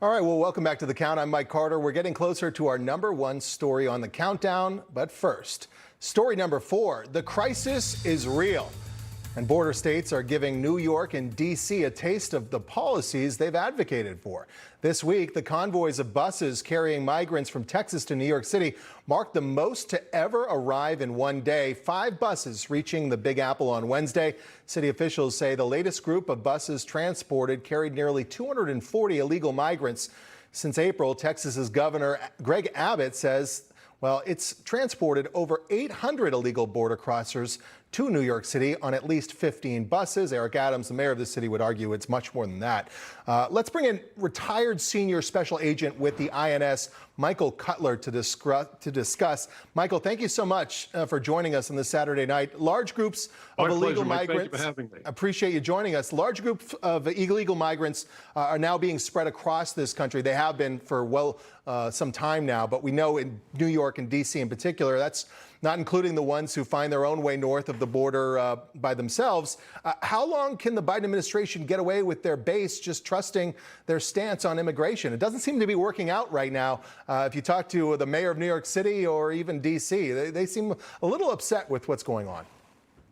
All right, well, welcome back to The Count. I'm Mike Carter. We're getting closer to our #1 story on the countdown. But first, story number 4, the crisis is real. And border states are giving New York and D.C. a taste of the policies they've advocated for. This week, the convoys of buses carrying migrants from Texas to New York City marked the most to ever arrive in one day. 5 buses reaching the Big Apple on Wednesday. City officials say the latest group of buses transported carried nearly 240 illegal migrants. Since April, Texas's Governor Greg Abbott says, well, it's transported over 800 illegal border crossers to New York City on at least 15 buses. Eric Adams, the mayor of the city, would argue it's much more than that. Let's bring in retired senior special agent with the INS, Michael Cutler, to discuss. Michael, thank you so much for joining us on this Saturday night. Large groups of illegal migrants. Thank you for having me. Appreciate you joining us. Large groups of illegal migrants are now being spread across this country. They have been for some time now, but we know in New York and D.C. in particular, that's not including the ones who find their own way north of the border by themselves. How long can the Biden administration get away with their base just trusting their stance on immigration? It doesn't seem to be working out right now. If you talk to the mayor of New York City or even D.C., they seem a little upset with what's going on.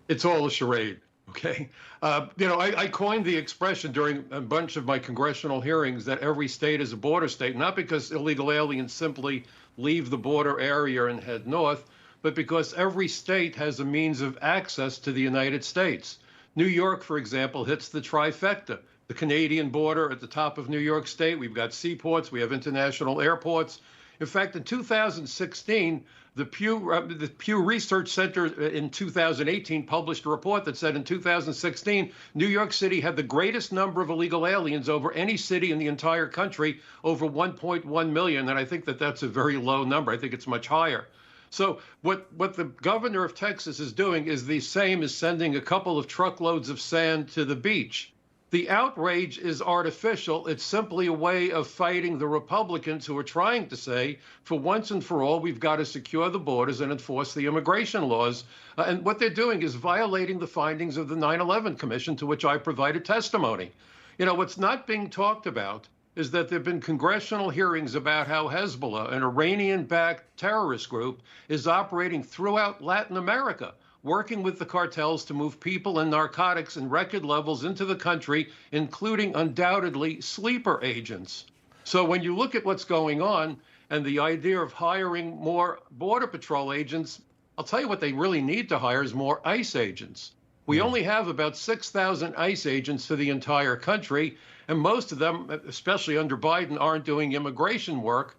It's all a charade. Okay. I coined the expression during a bunch of my congressional hearings that every state is a border state, not because illegal aliens simply leave the border area and head north, but because every state has a means of access to the United States. New York, for example, hits the trifecta. The Canadian border at the top of New York State. We've got seaports. We have international airports. In fact, in 2016, the Pew Research Center in 2018 published a report that said in 2016, New York City had the greatest number of illegal aliens over any city in the entire country, over 1.1 million. And I think that that's a very low number. I think it's much higher. So what the governor of Texas is doing is the same as sending a couple of truckloads of sand to the beach. The outrage is artificial. It's simply a way of fighting the Republicans who are trying to say, for once and for all, we've got to secure the borders and enforce the immigration laws. And what they're doing is violating the findings of the 9/11 Commission, to which I provided testimony. You know, what's not being talked about is that there have been congressional hearings about how Hezbollah, an Iranian-backed terrorist group, is operating throughout Latin America, working with the cartels to move people and narcotics in record levels into the country, including undoubtedly sleeper agents. So when you look at what's going on and the idea of hiring more Border Patrol agents, I'll tell you what they really need to hire is more ICE agents. We only have about 6,000 ICE agents for the entire country, and most of them, especially under Biden, aren't doing immigration work.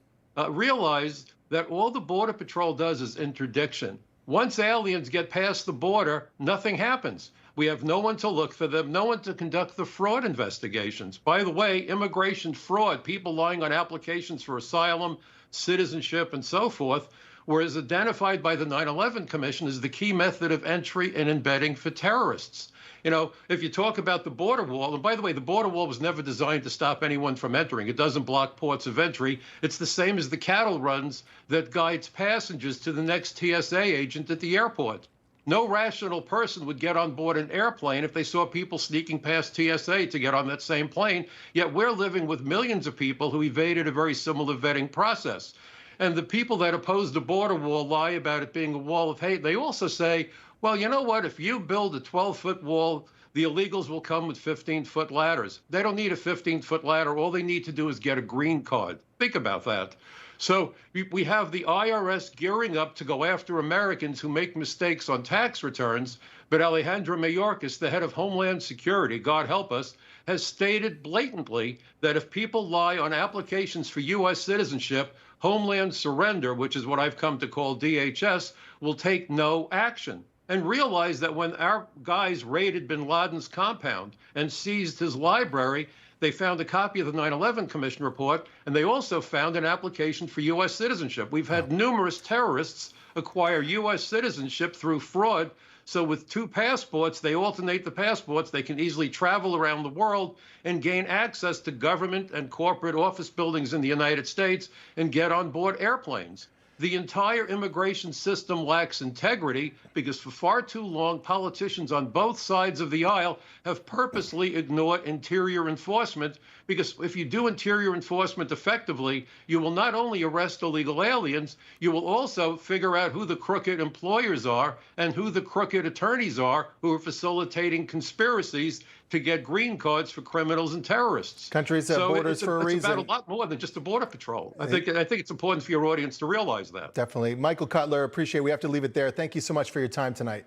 Realize that all the Border Patrol does is interdiction. Once aliens get past the border, nothing happens. We have no one to look for them, no one to conduct the fraud investigations. By the way, immigration fraud, people lying on applications for asylum, citizenship, and so forth, whereas identified by the 9/11 Commission as the key method of entry and embedding for terrorists. You know, if you talk about the border wall, and by the way, the border wall was never designed to stop anyone from entering. It doesn't block ports of entry. It's the same as the cattle runs that guides passengers to the next TSA agent at the airport. No rational person would get on board an airplane if they saw people sneaking past TSA to get on that same plane, yet we're living with millions of people who evaded a very similar vetting process. And the people that oppose the border wall lie about it being a wall of hate. They also say, well, you know what? If you build a 12-foot wall, the illegals will come with 15-foot ladders. They don't need a 15-foot ladder. All they need to do is get a green card. Think about that. So we have the IRS gearing up to go after Americans who make mistakes on tax returns. But Alejandro Mayorkas, the head of Homeland Security, God help us, has stated blatantly that if people lie on applications for U.S. citizenship, Homeland Surrender, which is what I've come to call DHS, will take no action. And realize that when our guys raided bin Laden's compound and seized his library, they found a copy of the 9/11 Commission report, and they also found an application for U.S. citizenship. We've had numerous terrorists acquire U.S. citizenship through fraud. So with 2 passports, they alternate the passports. They can easily travel around the world and gain access to government and corporate office buildings in the United States and get on board airplanes. The entire immigration system lacks integrity because for far too long, politicians on both sides of the aisle have purposely ignored interior enforcement, because if you do interior enforcement effectively, you will not only arrest illegal aliens, you will also figure out who the crooked employers are and who the crooked attorneys are who are facilitating conspiracies to get green cards for criminals and terrorists. Countries have borders for a reason. It's about a lot more than just the Border Patrol. I think it's important for your audience to realize that. Definitely. Michael Cutler, appreciate it. We have to leave it there. Thank you so much for your time tonight.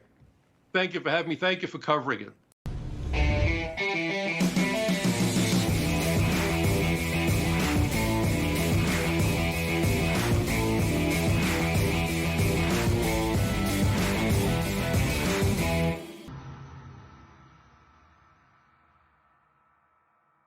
Thank you for having me. Thank you for covering it.